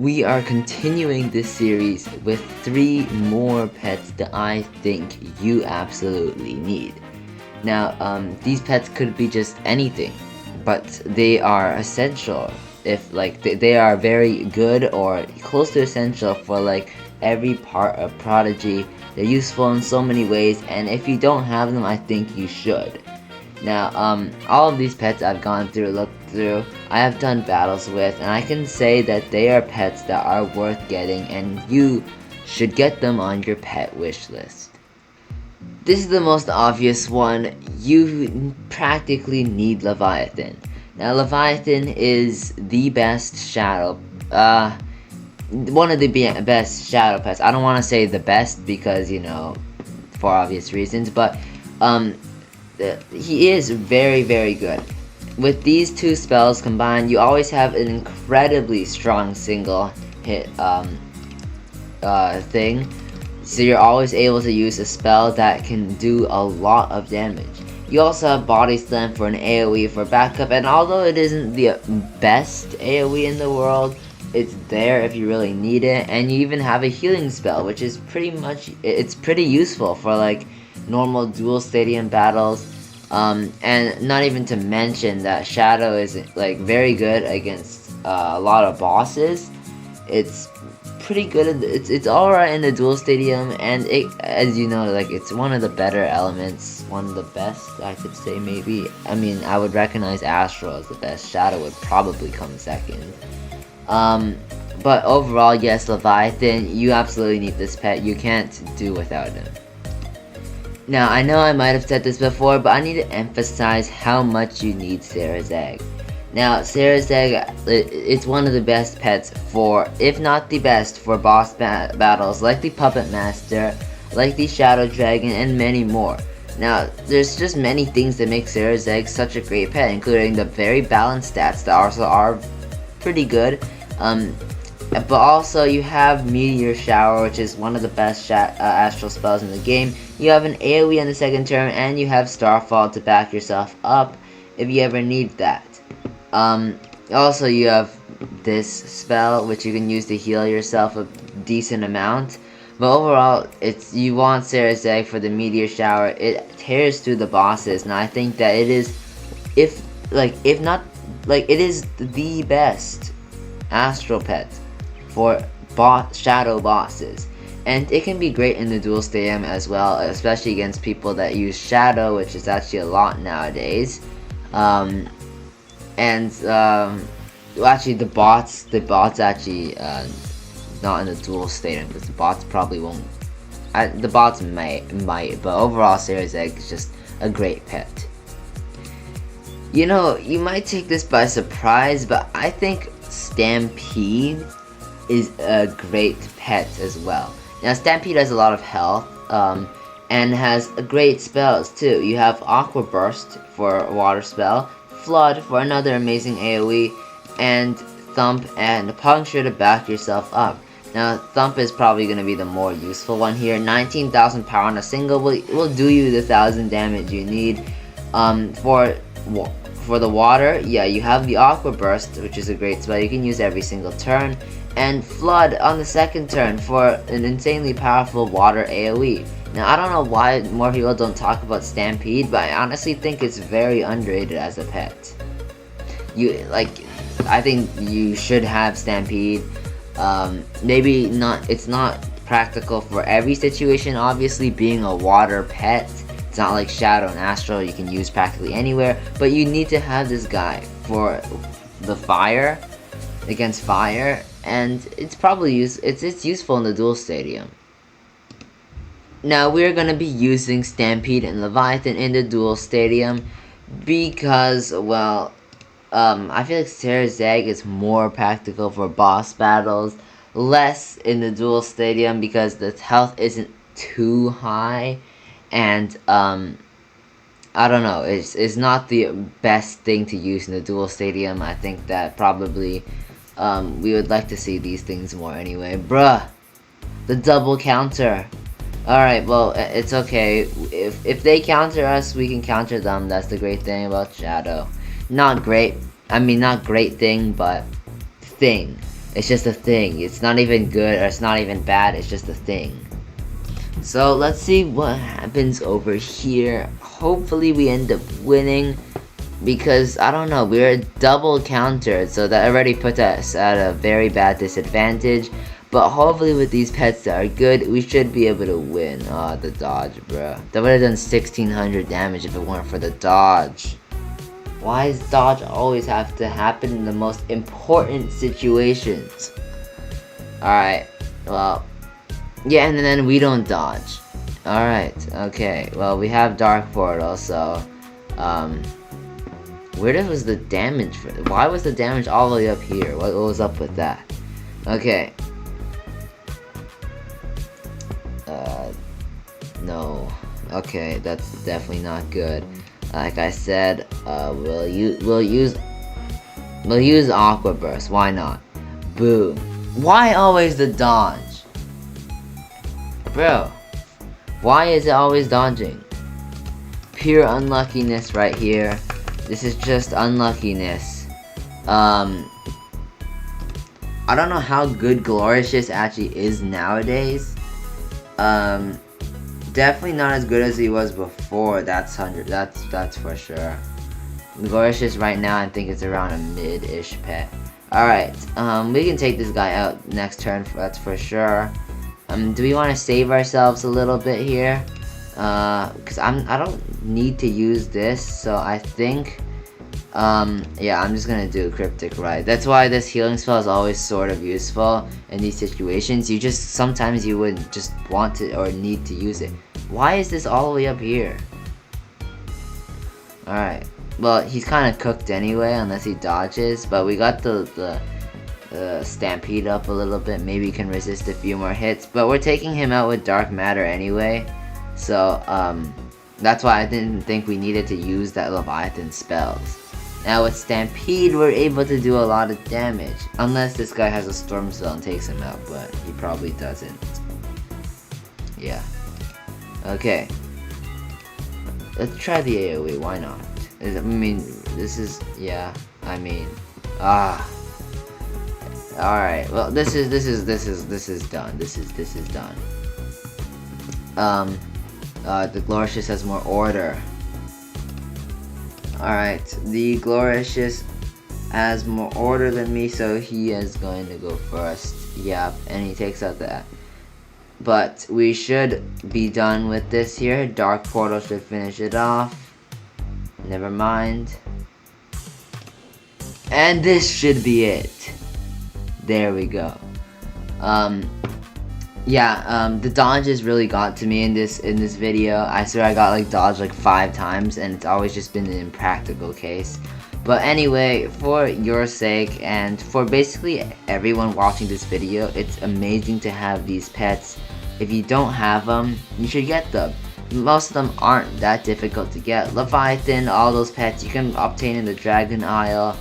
we are continuing this series with 3 more pets that I think you absolutely need. Now, these pets could be just anything, but they are essential. If they are very good or close to essential for every part of Prodigy. They're useful in so many ways, and if you don't have them, I think you should. Now, all of these pets I've gone through, looked through, I have done battles with, and I can say that they are pets that are worth getting, and you should get them on your pet wish list. This is the most obvious one. You practically need Leviathan. Now, Leviathan is the best shadow, one of the best shadow pets. I don't want to say the best because, for obvious reasons, but, he is very, very good. With these 2 spells combined, you always have an incredibly strong single hit thing. So you're always able to use a spell that can do a lot of damage. You also have Body Slam for an AoE for backup, and although it isn't the best AoE in the world, it's there if you really need it. And you even have a healing spell, which is it's pretty useful for normal dual stadium battles, and not even to mention that Shadow is very good against a lot of bosses. It's pretty good. It's alright in the dual stadium, and as you know, it's one of the better elements, one of the best, I could say. Maybe, I mean, I would recognize Astral as the best. Shadow would probably come second. But overall, yes, Leviathan, you absolutely need this pet. You can't do without him. Now, I know I might have said this before, but I need to emphasize how much you need Sarah's Egg. Now, Sarah's Egg, it's one of the best pets for, if not the best, for boss battles like the Puppet Master, like the Shadow Dragon, and many more. Now, there's just many things that make Sarah's Egg such a great pet, including the very balanced stats that also are pretty good. But also you have Meteor Shower, which is one of the best astral spells in the game. You have an AoE on the second turn, and you have Starfall to back yourself up if you ever need that. Also you have this spell, which you can use to heal yourself a decent amount. But overall, you want Sarah's Egg for the Meteor Shower. It tears through the bosses, and I think that it is, it is the best astral pet for shadow bosses, and it can be great in the dual stadium as well, especially against people that use shadow, which is actually a lot nowadays. Actually the bots actually not in the dual stadium, because the bots probably won't. The bots might, but overall Sarah's Egg is just a great pet. You might take this by surprise, but I think Stampede is a great pet as well. Now, Stampede has a lot of health, and has great spells too. You have Aqua Burst for a water spell, Flood for another amazing AoE, and Thump and Puncture to back yourself up. Now, Thump is probably going to be the more useful one here. 19,000 power on a single will do you the 1,000 damage you need. For the water, yeah, you have the Aqua Burst, which is a great spell you can use every single turn, and Flood on the second turn for an insanely powerful water AoE. Now, I don't know why more people don't talk about Stampede, but I honestly think it's very underrated as a pet. I think you should have Stampede. Maybe not, it's not practical for every situation, obviously, being a water pet. It's not like Shadow and Astral you can use practically anywhere, but you need to have this guy for the fire, against fire, and it's probably it's useful in the dual stadium. Now, we're gonna be using Stampede and Leviathan in the dual stadium because, well, I feel like Sarah's Egg is more practical for boss battles, less in the dual stadium because the health isn't too high. And I don't know, it's not the best thing to use in the dual stadium. I think that probably we would like to see these things more anyway. Bruh, the double counter. Alright, well, it's okay. If they counter us, we can counter them. That's the great thing about Shadow. Not great thing, but thing. It's just a thing. It's not even good or it's not even bad. It's just a thing. So let's see what happens over here. Hopefully we end up winning, because I don't know, we're double countered, so that already puts us at a very bad disadvantage. But hopefully with these pets that are good, we should be able to win. Oh, the dodge, bro. That would have done 1600 damage if it weren't for the dodge. Why does dodge always have to happen in the most important situations? Alright, well, yeah, and then we don't dodge. Alright, okay, well, we have Dark Portal, so, where was the damage for? Why was the damage all the way up here? What was up with that? Okay. No. Okay, that's definitely not good. Like I said, we'll use Aqua Burst. Why not? Boom. Why always the dodge? Bro, why is it always dodging? Pure unluckiness right here. This is just unluckiness. I don't know how good Gloricious actually is nowadays. Definitely not as good as he was before. That's for sure. Gloricious right now, I think it's around a mid-ish pet. Alright, we can take this guy out next turn, that's for sure. Do we want to save ourselves a little bit here? Because I don't need to use this, so I think, yeah, I'm just gonna do a Cryptic Rite. That's why this healing spell is always sort of useful in these situations. Sometimes you would just want to or need to use it. Why is this all the way up here? Alright, well, he's kind of cooked anyway, unless he dodges, but we got the Stampede up a little bit. Maybe he can resist a few more hits, but we're taking him out with Dark Matter anyway, so, that's why I didn't think we needed to use that Leviathan spells. Now with Stampede, we're able to do a lot of damage. Unless this guy has a Storm Spell and takes him out, but he probably doesn't. Yeah. Okay. Let's try the AoE, why not? I mean, this is, yeah, I mean, alright, well, this is done. This is done. The Gloricious has more order. Alright, the Gloricious has more order than me, so he is going to go first. Yep, and he takes out that. But we should be done with this here. Dark Portal should finish it off. Never mind. And this should be it. There we go. Yeah, the dodges really got to me in this video. I swear I got like dodged like 5 times, and it's always just been an impractical case. But anyway, for your sake and for basically everyone watching this video, it's amazing to have these pets. If you don't have them, you should get them. Most of them aren't that difficult to get. Leviathan, all those pets you can obtain in the Dragon Isle.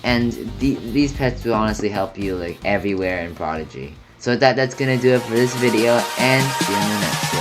And these pets will honestly help you like everywhere in Prodigy. So that's gonna do it for this video, and see you in the next one.